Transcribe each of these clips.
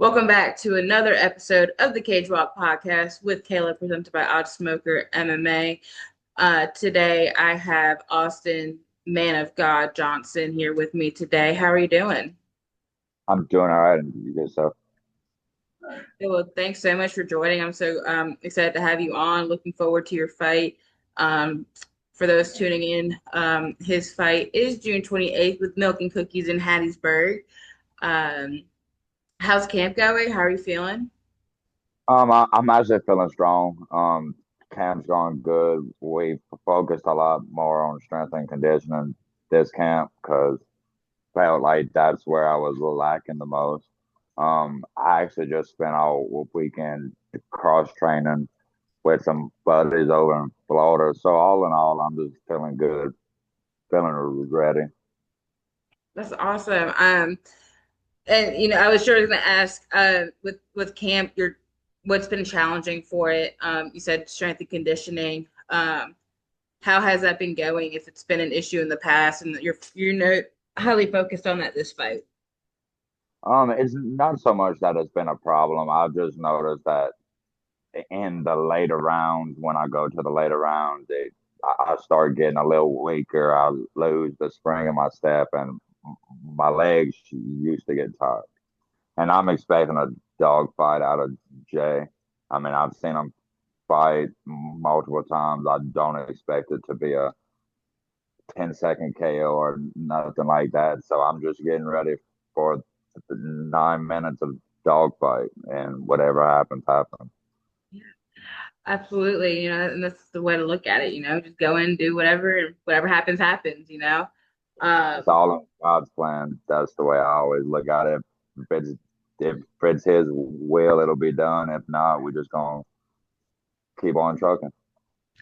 Welcome back to another episode of the Cage Walk podcast with Kayla, presented by OddSmoker MMA. Today, I have Austin, Man of God Johnson, here with me today. How are you doing? I'm doing all right, and you guys, so Well, thanks so much for joining. I'm so excited to have you on. Looking forward to your fight. Um, for those tuning in, his fight is June 28th with Milk and Cookies in Hattiesburg. Um, how's camp going? How are you feeling? I'm actually feeling strong. Camp's going good. We focused a lot more on strength and conditioning this camp because felt like that's where I was lacking the most. I actually just spent all weekend cross training with some buddies over in Florida. So all in all, I'm just feeling good, feeling ready. That's awesome. And I was sure going to ask, with camp, your what's been challenging for it? You said strength and conditioning. How has that been going? If it's been an issue in the past, and that you're highly focused on that this fight. It's not so much that it's been a problem. I've just noticed that in the later rounds, when I go to the later rounds, I start getting a little weaker. I lose the spring in my step, and my legs used to get tired. And I'm expecting a dog fight out of Jay. I mean, I've seen him fight multiple times. I don't expect it to be a 10-second KO or nothing like that. So I'm just getting ready for the 9 minutes of dog fight, and whatever happens, happens. Absolutely, and that's the way to look at it. Just go in, do whatever, and whatever happens, happens. It's Um, all in God's plan. That's the way I always look at it. If it's His will, it'll be done. If not, we're just gonna keep on trucking.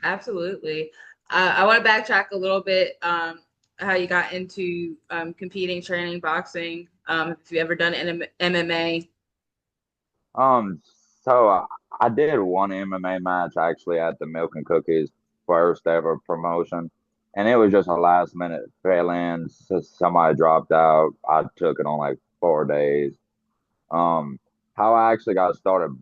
Absolutely. I want to backtrack a little bit. How you got into competing, training, boxing. If you ever done MMA. Um, so I did one MMA match actually at the Milk and Cookies first ever promotion, and it was just a last minute fill in. Somebody dropped out. I took it on like 4 days. Um, how I actually got started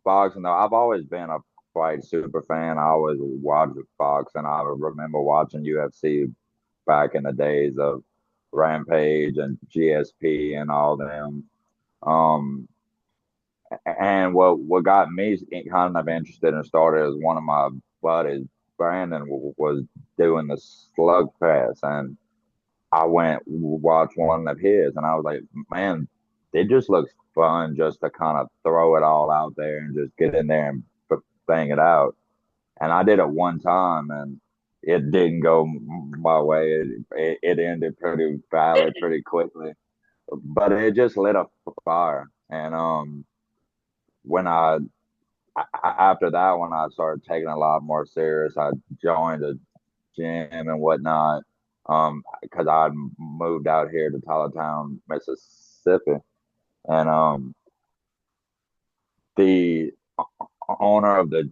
boxing though, I've always been a fight super fan. I always watched boxing. I remember watching UFC back in the days of Rampage and GSP and all them. Um, and what got me kind of interested and started is one of my buddies, Brandon, was doing the slug fest, and I went watch one of his, and I was like, man, it just looks fun just to kind of throw it all out there and just get in there and bang it out. And I did it one time, and it didn't go my way. It ended pretty badly, pretty quickly, but it just lit a fire. And when after that, when I started taking a lot more serious, I joined a gym and whatnot. Because I moved out here to Town, Mississippi, and the owner of the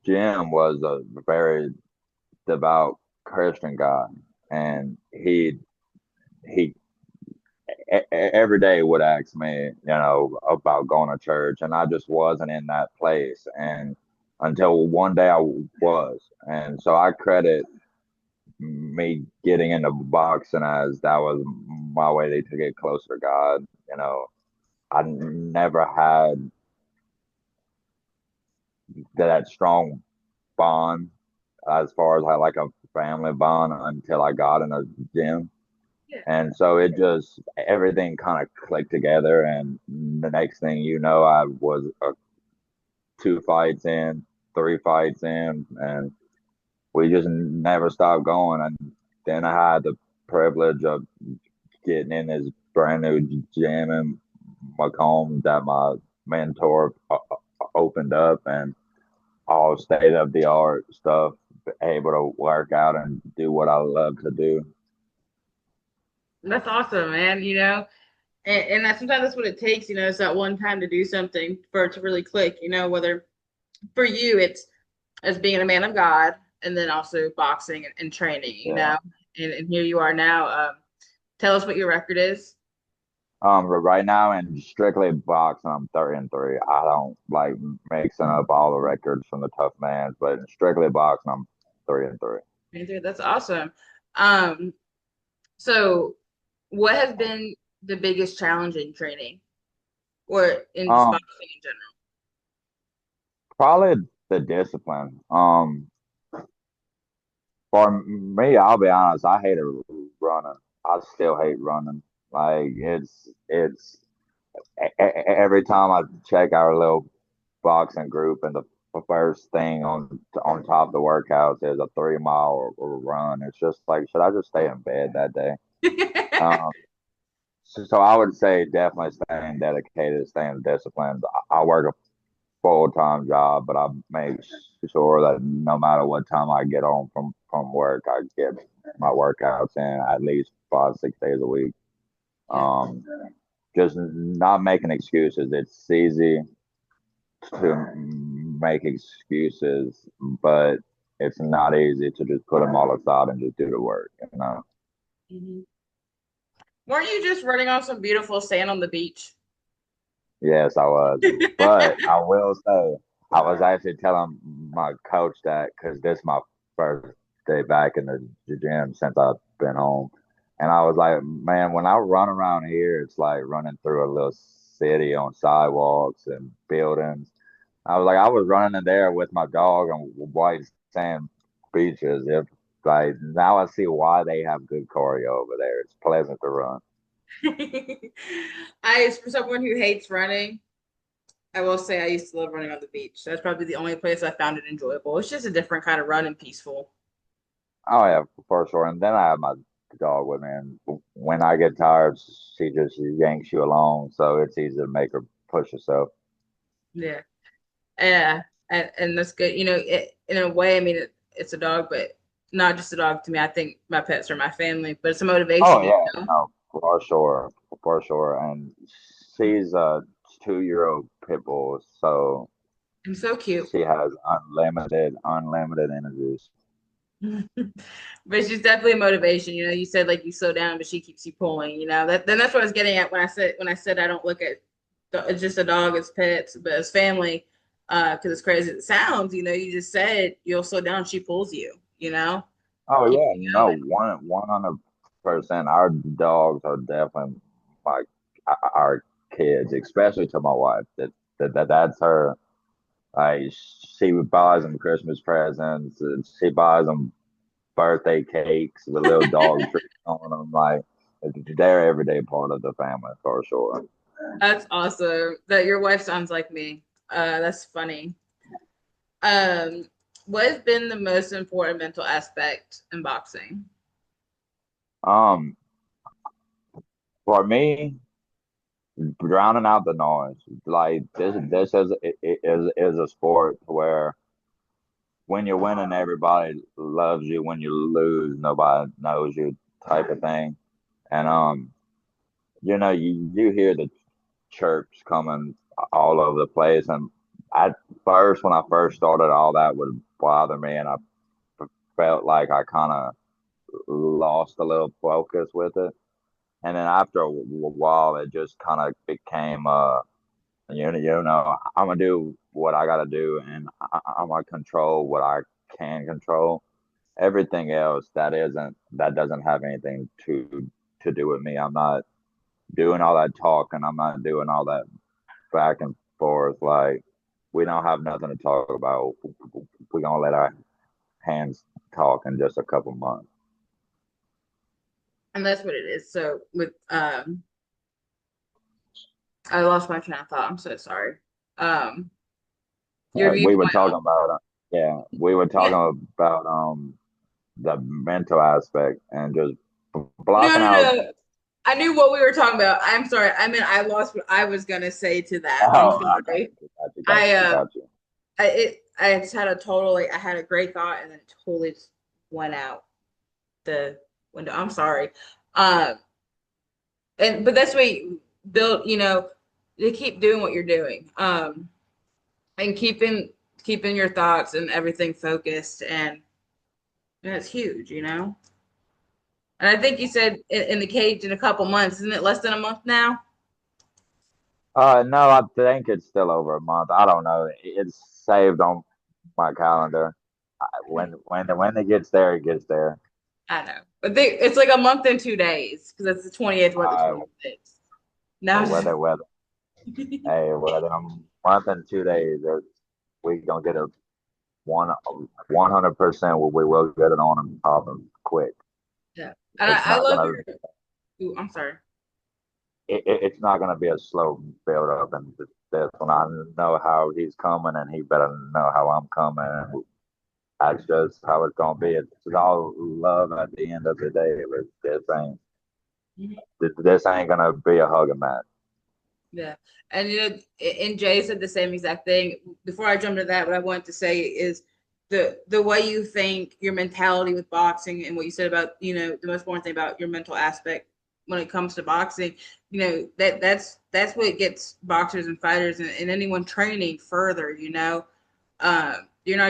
gym was a very devout Christian guy, and he every day would ask me, about going to church, and I just wasn't in that place, and until one day I was, and so I credit me getting into boxing as that was my way to get closer to God. I never had that strong bond as far as like a family bond until I got in a gym. Yeah. And so it just everything kind of clicked together, and the next thing you know, I was 2 fights in, 3 fights in, and we just never stopped going. And then I had the privilege of getting in this brand new gym in Macomb that my mentor opened up, and all state of the art stuff, able to work out and do what I love to do. That's awesome, man. And that sometimes that's what it takes. It's that one time to do something for it to really click. Whether for you it's as being a man of God, and then also boxing and training. Yeah. And here you are now. Tell us what your record is. But right now in strictly boxing, I'm 30-3. I don't like mixing up all the records from the tough mans, but in strictly boxing, I'm 3-3. That's awesome. Um, so what has been the biggest challenge in training or in just Um, boxing in general? Probably the discipline. For me, I'll be honest, I hated running. I still hate running. Like it's every time I check our little boxing group, and the first thing on top of the workouts is a 3 mile or run. It's just like, should I just stay in bed that day? Um, so I would say definitely staying dedicated, staying disciplined. I work a full-time job, but I make sure that no matter what time I get home from work, I get my workouts in at least 5, 6 days a week. Yeah. Um, just not making excuses. It's easy to make excuses, but it's not easy to just put them all aside and just do the work, you know? Mhm. Weren't you just running on some beautiful sand on the beach? Yes, I was. But I will say, I was actually telling my coach that because this is my first day back in the gym since I've been home. And I was like, man, when I run around here, it's like running through a little city on sidewalks and buildings. I was like, I was running in there with my dog on white sand beaches. If like now I see why they have good choreo over there. It's pleasant to run. For someone who hates running, I will say I used to love running on the beach. That's probably the only place I found it enjoyable. It's just a different kind of run and peaceful. Oh yeah, for sure. And then I have my dog with me, and when I get tired, she just yanks you along, so it's easy to make her push herself. Yeah. Yeah. And that's good. In a way, I mean, it's a dog, but not just a dog to me. I think my pets are my family, but it's a Oh motivation, yeah, know? no, for sure, for sure. And she's a 2-year-old pit bull, so And so cute. she has unlimited energies. But she's definitely a motivation. You said like you slow down, but she keeps you pulling. That's what I was getting at when I said I don't look at it's just a dog as pets, but as family. Because it's crazy as it sounds. You just said you'll slow down, she pulls you. Oh Keep yeah, you no, going. 100%. Our dogs are definitely like our kids, especially to my wife. That's her. Like she buys them Christmas presents. And she buys them birthday cakes with little dog treats on them. Like they're everyday part of the family for sure. That's awesome. That your wife sounds like me. That's funny. Um, what has been the most important mental aspect in boxing? Um, for me, drowning out the noise. Like this is a sport where when you're winning, everybody loves you. When you lose, nobody knows you, type of thing. And you hear the chirps coming all over the place. And at first, when I first started, all that would bother me, and I felt like I kind of lost a little focus with it. And then after a while, it just kind of became, I'm gonna do what I gotta do, and I'm gonna control what I can control. Everything else that doesn't have anything to do with me. I'm not doing all that talking. I'm not doing all that back and forth. Like we don't have nothing to talk about. We're gonna let our hands talk in just a couple months. And that's what it is. So with I lost my train of thought. I'm so sorry. Um, your We were viewpoint talking on about yeah, we were yeah. talking about the mental aspect and just No, blocking no, out. no. I knew what we were talking about. I'm sorry. I mean, I lost what I was gonna say to that. I'm Oh, I got sorry. you, got you, got I you, got you. I just had a totally I had a great thought and then it totally just went out the window. I'm sorry. Um, but that's what you build. To keep doing what you're doing. And keeping your thoughts and everything focused and it's huge. And I think you said in the cage in a couple months. Isn't it less than a month now? No, I think it's still over a month. I don't know. It's saved on my calendar. When it gets there, it gets there. I know. But it's like a month and 2 days because it's the 28th. We're at the Uh, 26th. Now just whether hey, whether a month and 2 days, we gonna get a 100%. We will get it on and popping quick. yeah. And It's I not love gonna your. Ooh, I'm sorry. it's not gonna be a slow build up. And this one, I know how he's coming, and he better know how I'm coming. And that's just how it's gonna be. It's all love at the end of the day. Mhm. This ain't gonna be a hugging match. Yeah. And and Jay said the same exact thing. Before I jump to that, what I wanted to say is the way you think, your mentality with boxing, and what you said about, the most important thing about your mental aspect when it comes to boxing, that's what gets boxers and fighters and anyone training further, you're not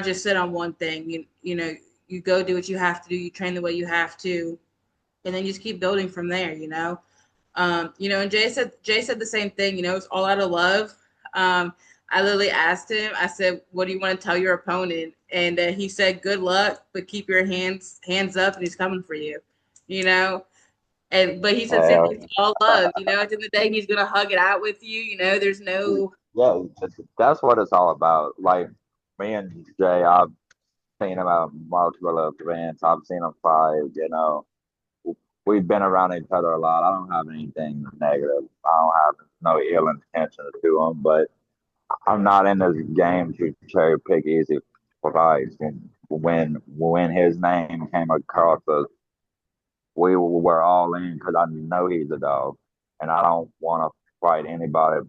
just sit on one thing. You go do what you have to do, you train the way you have to, and then you just keep building from there, and Jay said the same thing. It's all out of love. I literally asked him. I said, "What do you want to tell your opponent?" And he said, "Good luck, but keep your hands up, and he's coming for you." You know. And but he said, "Same thing. It's all love." At the end of the day, he's gonna hug it out with you. There's no. Yeah, that's what it's all about. Like me and Jay, I've seen him at multiple events. I've seen him fight. We've been around each other a lot. I don't have anything negative. I don't have no ill intentions to him, but I'm not in this game to cherry pick easy fights. And when his name came across us, we were all in because I know he's a dog, and I don't want to fight anybody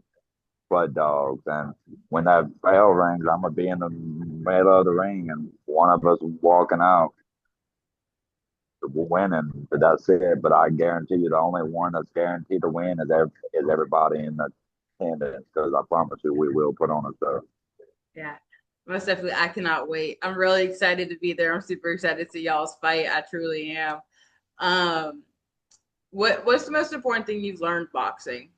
but dogs. And when that bell rings, I'm gonna be in the middle of the ring, and one of us walking out winning. But that's it. But I guarantee you, the only one that's guaranteed to win is everybody in the attendance. Because I promise you, we will put on a show. Yeah, most definitely. I cannot wait. I'm really excited to be there. I'm super excited to see y'all's fight. I truly am. Um, what's the most important thing you've learned boxing?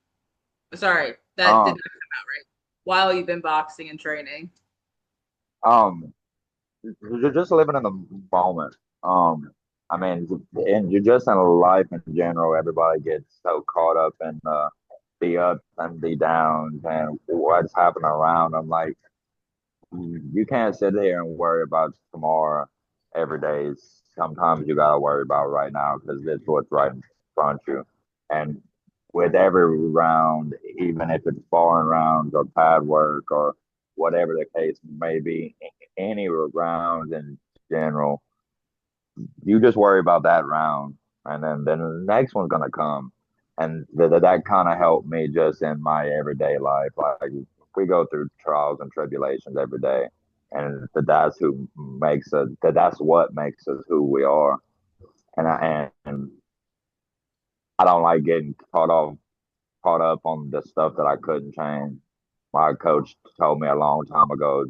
Sorry, that did Um, not come out right. While you've been boxing and training. um, you're just living in the moment. Um, I mean, and you're just in life in general. Everybody gets so caught up in the ups and the downs and what's happening around them. Like you can't sit here and worry about tomorrow every day. Sometimes you gotta worry about right now because it's what's right in front of you. And with every round, even if it's foreign rounds or pad work or whatever the case may be, any round in general, you just worry about that round, and then the next one's gonna come, and that kind of helped me just in my everyday life. Like we go through trials and tribulations every day, and that's who makes us. That's what makes us who we are. And I don't like getting caught up on the stuff that I couldn't change. My coach told me a long time ago,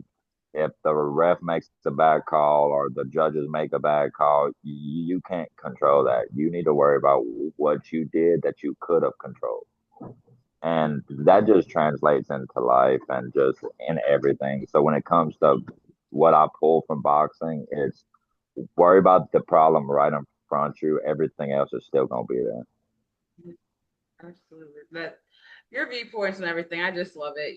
if the ref makes a bad call or the judges make a bad call, you can't control that. You need to worry about what you did that you could have controlled. And that just translates into life and just in everything. So when it comes to what I pull from boxing, it's worry about the problem right in front of you. Everything else is still going to be there. Absolutely. But your viewpoints and everything, I just love it.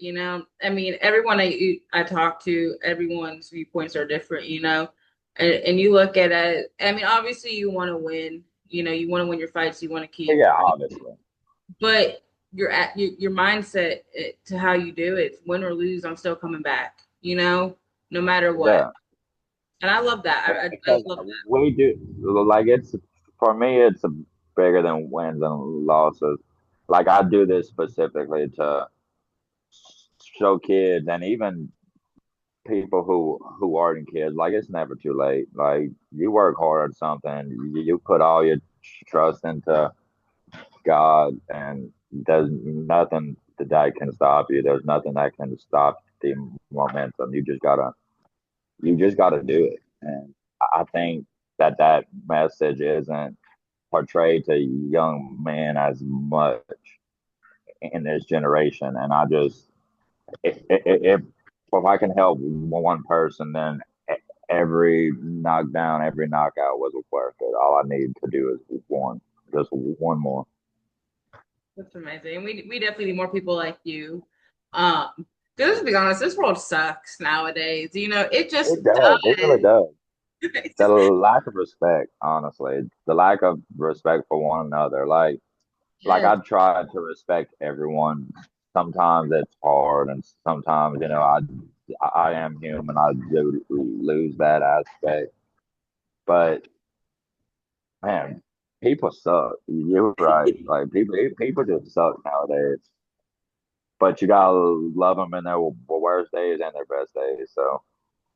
I mean, everyone I talk to, everyone's viewpoints are different, and you look at it. I mean, obviously, you want to win. You want to win your fights. You want to keep, Yeah, obviously. but your mindset to how you do it, win or lose, I'm still coming back. No matter what. Yeah. And I love that. I Because love that. we do like it's for me it's bigger than wins and losses. Like I do this specifically to show kids and even people who aren't kids, like it's never too late. Like you work hard at something, you put all your trust into God, and there's nothing that can stop you. There's nothing that can stop the momentum. You just gotta do it. And I think that message isn't portray to young men as much in this generation. And I just, if I can help one person, then every knockdown, every knockout was worth it. All I need to do is one, just one more. That's amazing. We definitely need more people like you. Because to be honest, this world sucks nowadays. You know, it just It does. It really does. does. It's The just lack of respect, honestly, the lack of respect for one another. Like yes, I try to respect everyone. Sometimes it's hard, and sometimes I am human. I do lose that aspect, but man, people suck. You're right. Like people just suck nowadays. But you gotta love them in their worst days and their best days. So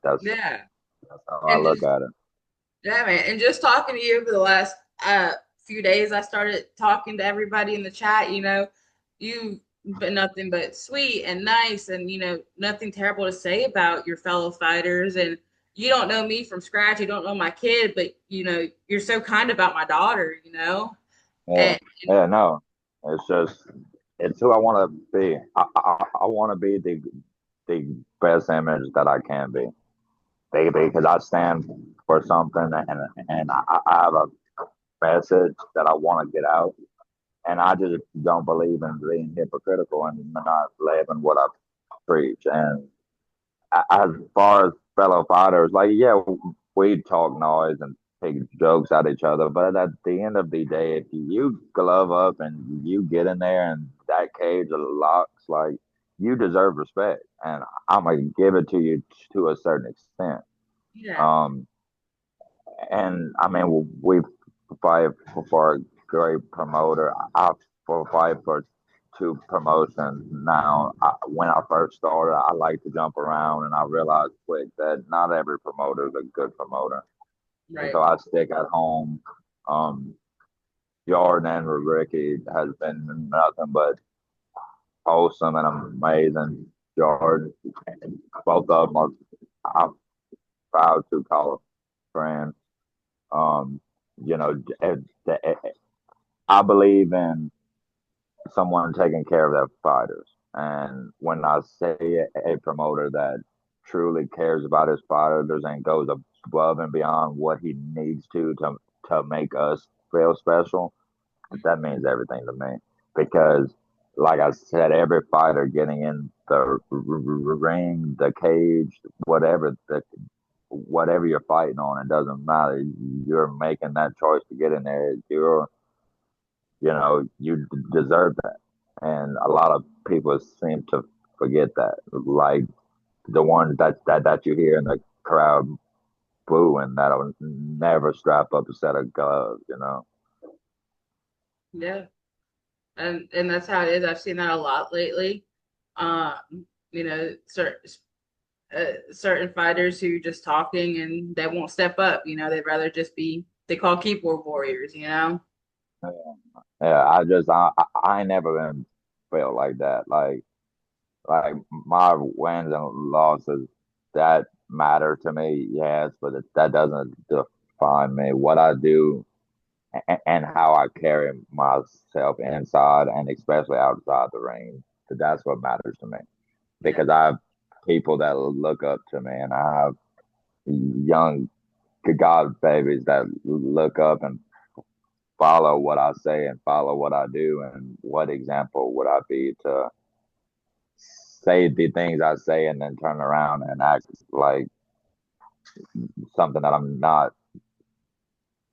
that's yeah. that's how I And look just at it. yeah, man. And just talking to you for the last few days, I started talking to everybody in the chat. You know, you've been nothing but sweet and nice, and you know, nothing terrible to say about your fellow fighters. And you don't know me from scratch. You don't know my kid, but you know, you're so kind about my daughter. You know, Yeah, and yeah, no, it's just it's who I want to be. I want to be the best image that I can be, baby, because I stand for something and I have a message that I want to get out, and I just don't believe in being hypocritical and not living what I preach. And as far as fellow fighters, like yeah, we talk noise and take jokes at each other, but at the end of the day, if you glove up and you get in there and that cage locks, like you deserve respect, and I'm gonna give it to you to a certain extent. yeah, Um, and I mean, we fight for a great promoter. I fight for two promotions now. When I first started, I like to jump around, and I realized quick that not every promoter is a good promoter, and right, so I stick at home. Um, Jordan and Ricky has been nothing but wholesome and amazing. Jordan, both of them are I'm proud to call friends. Um, you know, I believe in someone taking care of their fighters. And when I say a promoter that truly cares about his fighters and goes above and beyond what he needs to make us feel special, that means everything to me. Because, like I said, every fighter getting in the ring, the cage, whatever you're fighting on, it doesn't matter. You're making that choice to get in there. You deserve that. And a lot of people seem to forget that. Like the ones that you hear in the crowd booing that'll never strap up a set of gloves. yeah, and that's how it is. I've seen that a lot lately. Um, you know, certain fighters who just talking and they won't step up. You know, they'd rather just be they call keyboard warriors. You know. Yeah, I ain't never been felt like that. Like my wins and losses that matter to me, yes, but that doesn't define me. What I do and how I carry myself inside and especially outside the ring, that's what matters to me. Yeah. Because I have people that look up to me, and I have young God babies that look up and follow what I say and follow what I do. And what example would I be to say the things I say and then turn around and act like something that I'm not,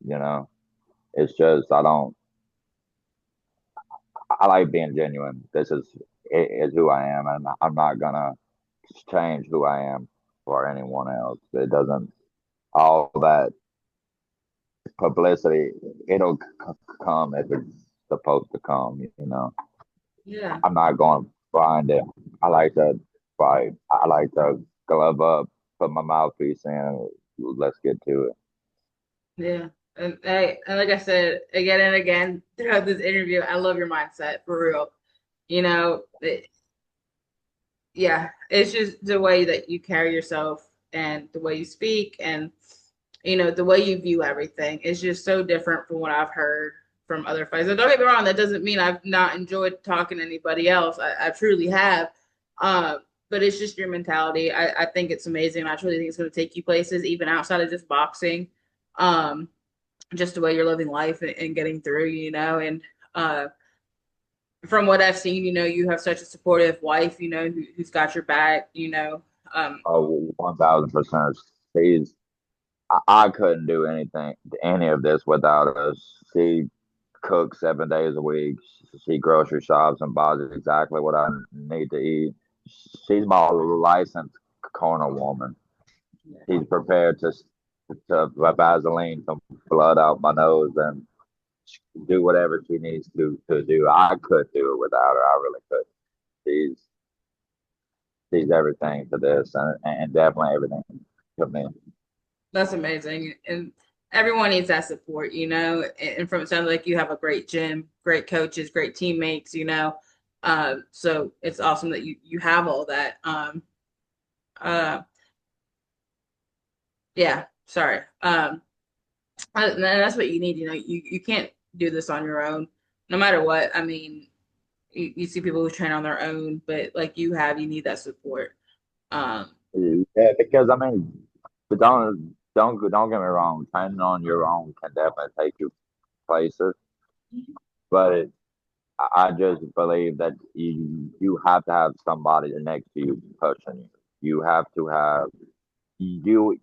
you know? It's just, I like being genuine. Is who I am, and I'm not gonna change who I am for anyone else. It doesn't, all that publicity, it'll come if it's supposed to come. Yeah. I'm not going to find it. I like to fight. I like to glove up, put my mouthpiece in. Let's get to it. Yeah. And like I said again and again throughout this interview, I love your mindset for real. You know, yeah, it's just the way that you carry yourself and the way you speak. And the way you view everything is just so different from what I've heard from other fights. And don't get me wrong, that doesn't mean I've not enjoyed talking to anybody else. I truly have. Um, but it's just your mentality. I think it's amazing. I truly think it's going to take you places, even outside of just boxing. Um, just the way you're living life and getting through, and uh, from what I've seen, you have such a supportive wife, who's got your back, um, Oh, 1000%. She's I couldn't do any of this without us. She cooks 7 days a week. She grocery shops and buys exactly what I need to eat. She's my licensed corner woman. She's prepared to Vaseline some blood out my nose and do whatever she needs to do. I could do it without her. I really could. She's she's everything to this, and definitely everything to me. that's amazing. And everyone needs that support, and from it sounds like you have a great gym, great coaches, great teammates, so it's awesome that you have all that. Uh, yeah, sorry. And that's what you need. You can't do this on your own, no matter what. I mean, you see people who train on their own, but like you need that support. Um, Yeah, because I mean, but don't get me wrong. Training on your own can definitely take you places, but I just believe that you have to have somebody next to you pushing you. You have to have you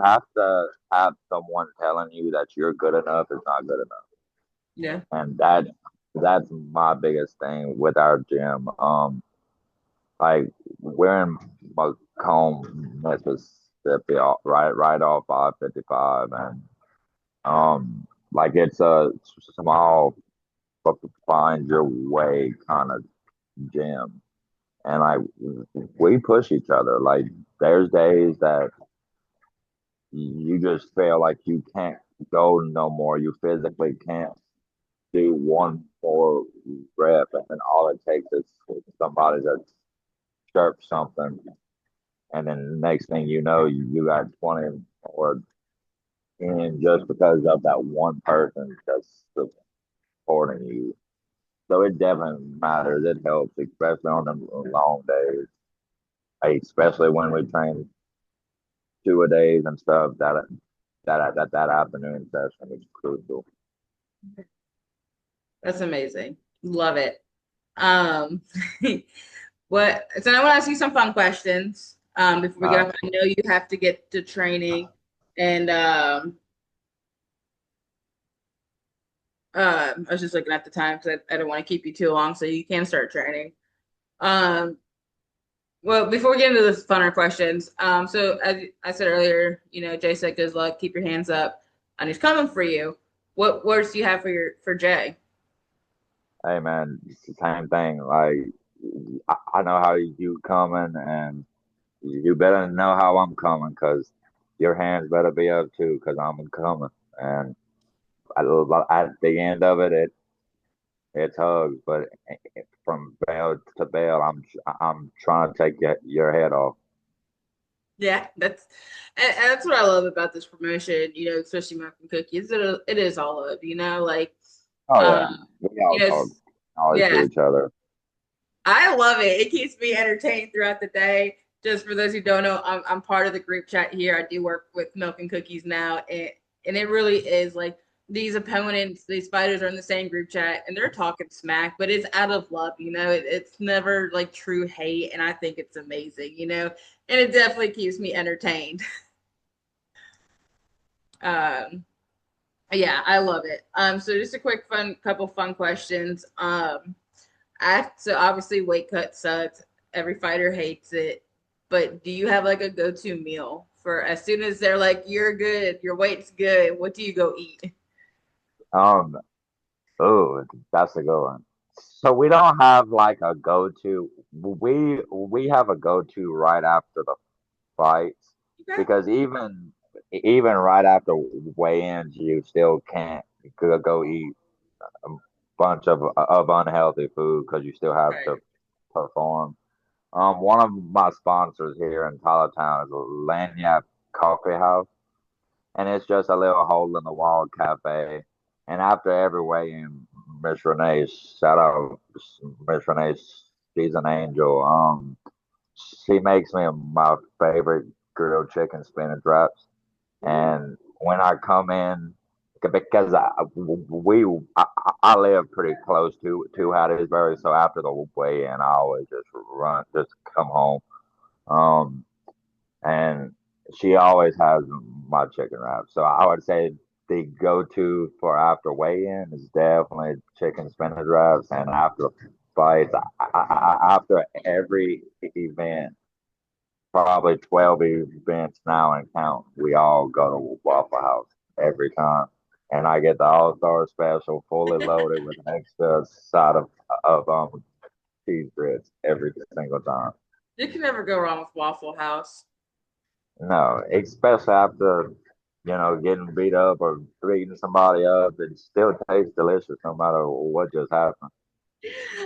have to have someone telling you that you're good enough is not good enough, yeah, and that's my biggest thing with our gym. Like we're in Macomb, Mississippi, right off 555, and like it's a small find your way kind of gym, and like we push each other. Like there's days that you just feel like you can't go no more. You physically can't do one more rep, and all it takes is somebody to chirp something, and then the next thing you know, you got 20 or in just because of that one person just supporting you. So it definitely matters. It helps, especially on the long days, like, especially when we train 2 a days and stuff. That afternoon session is crucial. that's amazing. Love it. Um, so I want to ask you some fun questions. Before we get Uh, off, I know you have to get to training, and I was just looking at the time because I don't want to keep you too long, so you can start training. Um, well, before we get into the funner questions, so as I said earlier, Jay said good luck, keep your hands up, and he's coming for you. What words do you have for Jay? hey man, it's the same thing. Like I know how you coming, and you better know how I'm coming, because your hands better be up too, because I'm coming. And at the end of it, it's hugs, but from bell to bell, I'm trying to take your head off. Yeah, and that's what I love about this promotion, especially American Cookies. It is all love, like, Oh yeah, um, we all talk it's always to yeah, each other. I love it. It keeps me entertained throughout the day. Just for those who don't know, I'm part of the group chat here. I do work with Milk and Cookies now, and it really is like these opponents, these fighters are in the same group chat and they're talking smack, but it's out of love, it's never like true hate, and I think it's amazing, and it definitely keeps me entertained. Um, yeah, I love it. So just a quick couple fun questions. So obviously weight cut sucks. Every fighter hates it. But do you have like a go-to meal for as soon as they're like, you're good, your weight's good, what do you go eat? Um, oh, that's a good one. So we don't have like a go-to. We have a go-to right after the fights, Okay. because even right after weigh-ins, you still can't go eat a bunch of unhealthy food, because you still have Right. to perform. One of my sponsors here in Tylertown is a Lanyap Coffee House. and it's just a little hole in the wall cafe. And after every weigh-in, Miss Renee, shout out Miss Renee, she's an angel. She makes me my favorite grilled chicken spinach wraps. And when I come in, because I live pretty close to Hattiesburg, so after the weigh-in, I always just come home. Um, and she always has my chicken wraps. So I would say the go-to for after weigh-in is definitely chicken spinach wraps, and after fights, after every event, probably 12 events now and count, we all go to Waffle House every time. And I get the All-Star special fully loaded with an extra side of cheese grits every single time. You can never go wrong with Waffle House. No, especially after, getting beat up or beating somebody up, it still tastes delicious no matter what just happened.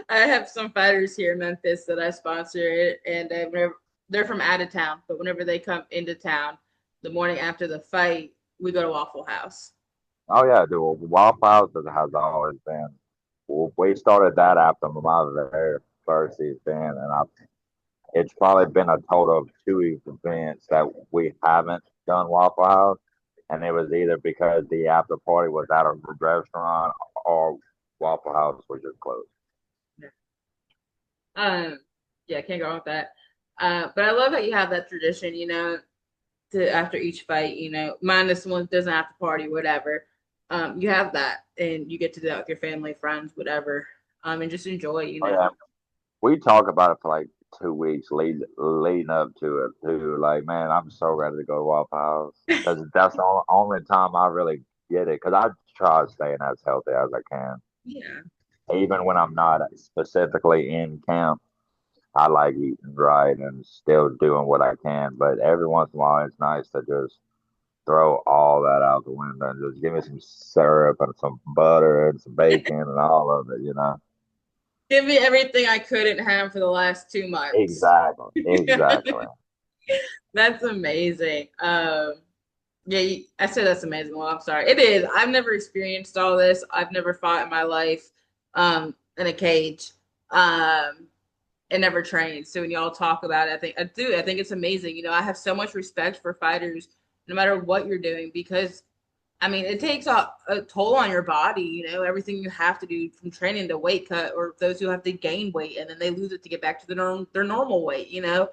I have some fighters here in Memphis that I sponsor, and whenever they're from out of town, but whenever they come into town, the morning after the fight, we go to Waffle House. Oh yeah, dude. Waffle House has always been. We started that after my very first event, and it's probably been a total of two events that we haven't done Waffle House, and it was either because the after party was at a restaurant or Waffle House was just closed. Um, yeah, can't go wrong with that. But I love that you have that tradition, to after each fight, minus one doesn't have to party, whatever. You have that and you get to do that with your family, friends, whatever. And just enjoy, Oh yeah, we talk about it for like 2 weeks leading up to it too. Like, man, I'm so ready to go to Waffle House because that's the only time I really get it. Because I try staying as healthy as I can, Yeah. even when I'm not specifically in camp. I like eating right and still doing what I can, but every once in a while it's nice to just throw all that out the window and just give me some syrup and some butter and some bacon and all of it. Give me everything I couldn't have for the last 2 months. Exactly, exactly. That's amazing. Yeah, I said that's amazing. Well, I'm sorry. It is. I've never experienced all this. I've never fought in my life in a cage and never trained. So when y'all talk about it, I think I do. I think it's amazing. I have so much respect for fighters, no matter what you're doing, because I mean, it takes a toll on your body, everything you have to do from training to weight cut, or those who have to gain weight and then they lose it to get back to their normal weight. So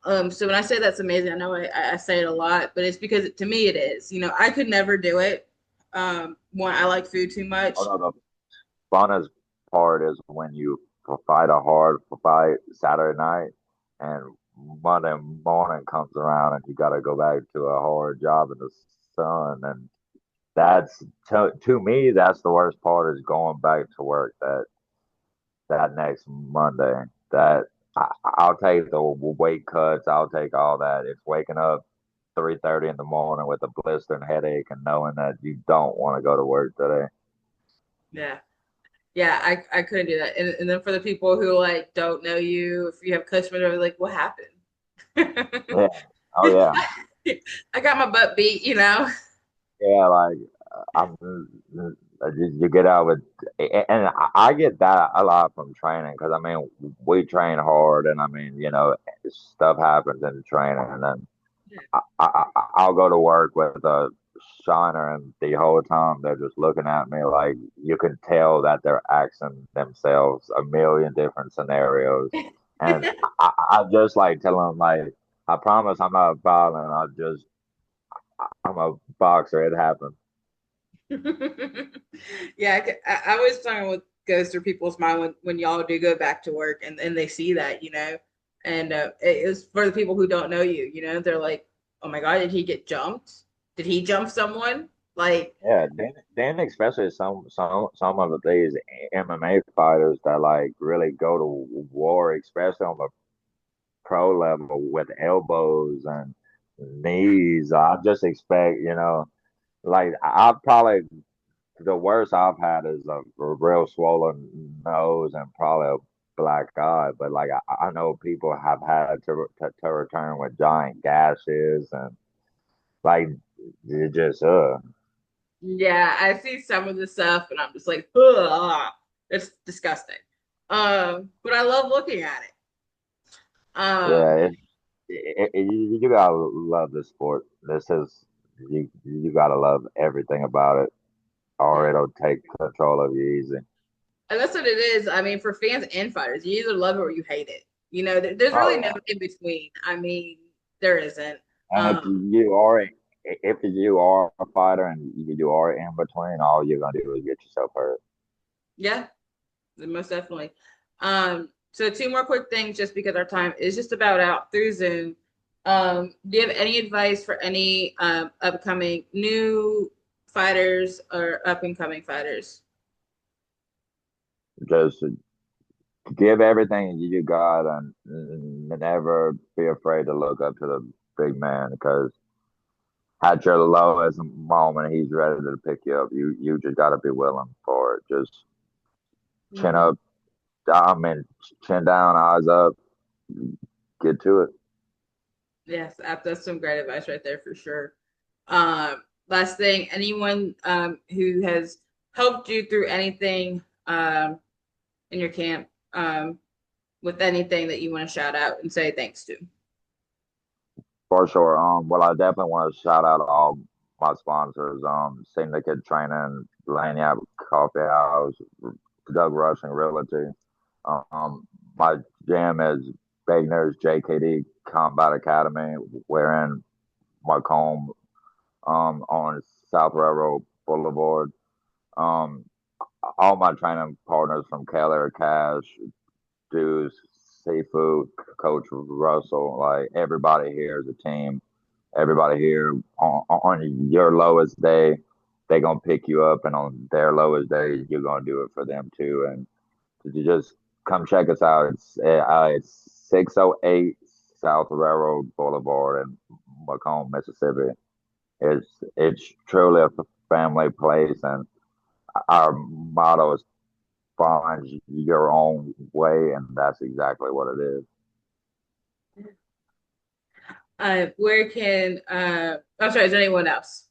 when I say that's amazing, I know I say it a lot, but it's because to me it is. I could never do it. One, I like food too Oh much. no, the funnest part is when you fight a hard fight Saturday night and Monday morning comes around and you got to go back to a hard job in the sun. And that's to me, that's the worst part is going back to work that next Monday. That I'll take the weight cuts, I'll take all that. It's waking up 3:30 in the morning with a blistering headache and knowing that you don't want to go to work today. Yeah. Yeah, I couldn't do that. And then for the people who like don't know you, if you have customers, they're like, what happened? Yeah. Oh yeah. I got my butt beat. Yeah, like I'm you get out with, and I get that a lot from training because I mean we train hard, and I mean stuff happens in the training, and then I'll go to work with a shiner, and the whole time they're just looking at me like you can tell that they're asking themselves a million different scenarios, and I just like tell them like I promise I'm not violent. I'm a boxer. It happens. Yeah, I always find what goes through people's mind when y'all do go back to work and they see that. And it is for the people who don't know you, they're like, oh my God, did he get jumped? Did he jump someone? Like, Yeah, then especially some of these MMA fighters that like really go to war, especially on the pro level with elbows and knees. I just expect, like I probably the worst I've had is a real swollen nose and probably a black eye. But like I know people have had to return with giant gashes and Like it just Yeah, I see some of the stuff and I'm just like, ugh, it's disgusting. But I love looking at it. yeah. Um, You gotta love this sport. This is you gotta love everything about it, or yeah. it'll take control of you easy. And that's what it is. I mean, for fans and fighters, you either love it or you hate it. There's Oh really no yeah. in between. I mean, there isn't. And Um, if you are a fighter and you are in between, all you're gonna do is get yourself hurt. yeah, most definitely. So two more quick things, just because our time is just about out through Zoom. Do you have any advice for any upcoming new fighters or up and coming fighters? Just give everything you got and never be afraid to look up to the big man because at your lowest moment, he's ready to pick you up. You just got to be willing for it. Just chin Mhm. up, I mean, chin down, eyes up, get to it. Yes, that's some great advice right there for sure. Last thing, anyone who has helped you through anything in your camp with anything that you want to shout out and say thanks to. For sure. Well, I definitely want to shout out all my sponsors. Syndicate Training, Lanyap Coffee House, Doug Rushing Realty. Um, my gym is Bagner's JKD Combat Academy. We're in Macomb, on South Railroad Boulevard. Um, all my training partners from Keller, Cash, Deuce, Seafood, Coach Russell, like everybody here is a team. Everybody here on your lowest day, they gonna pick you up, and on their lowest day, you're gonna do it for them too. And you just come check us out. It's 608 South Railroad Boulevard in Macomb, Mississippi. It's truly a family place, and our motto is find your own way, and that's exactly what it is. Where can I'm sorry, is there anyone else?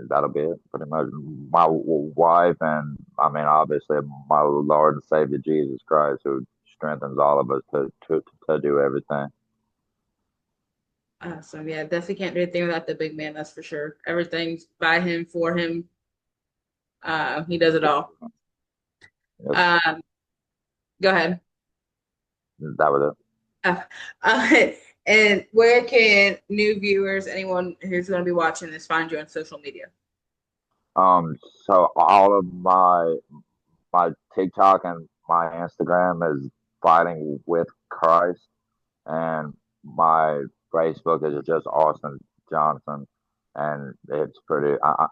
That'll be it, pretty much. My wife, and I mean, obviously, my Lord and Savior Jesus Christ, who strengthens all of us to do everything. So yeah, definitely can't do anything without the big man, that's for sure. Everything's by him, for him. He does it all. Yes, Um, Go ahead. that was it. Uh, uh, and where can new viewers, anyone who's going to be watching this, find you on social media? Um, so all of my TikTok and my Instagram is fighting with Christ, and my Facebook is just Austin Johnson, and it's pretty. I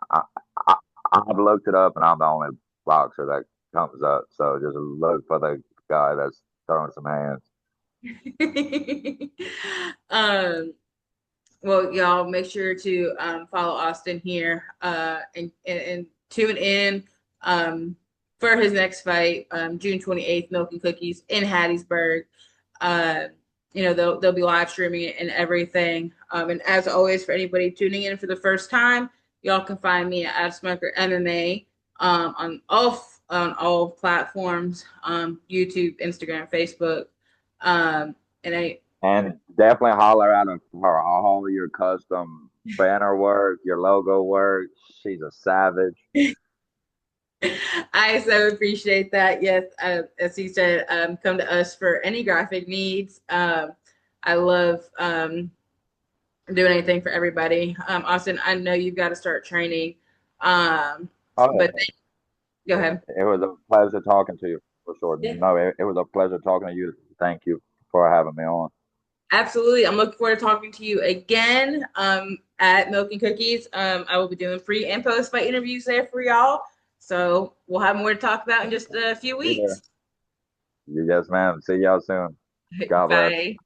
I've looked it up, and I'm the only boxer that comes up. So just look for the guy that's throwing some hands. um, well, y'all make sure to follow Austin here and tune in for his next fight, June 28th, Milk and Cookies in Hattiesburg. Uh, they'll be live streaming it and everything. And as always, for anybody tuning in for the first time, y'all can find me at Smoker MMA on all platforms, YouTube, Instagram, Facebook. And I And definitely holler at her all your custom banner work, your logo work. She's a savage. I so appreciate that. Yes, as he said, come to us for any graphic needs. I love doing anything for everybody. Austin, I know you've got to start training, um, but Oh, go ahead. it was a pleasure talking to you for sure. Yeah, No, it was a pleasure talking to you. Thank you for having me on. absolutely. I'm looking forward to talking to you again at Milk and Cookies. I will be doing pre and post fight interviews there for y'all. So we'll have more to talk about in just a few Be there. weeks. Yes, ma'am. See y'all soon. God bless. Bye.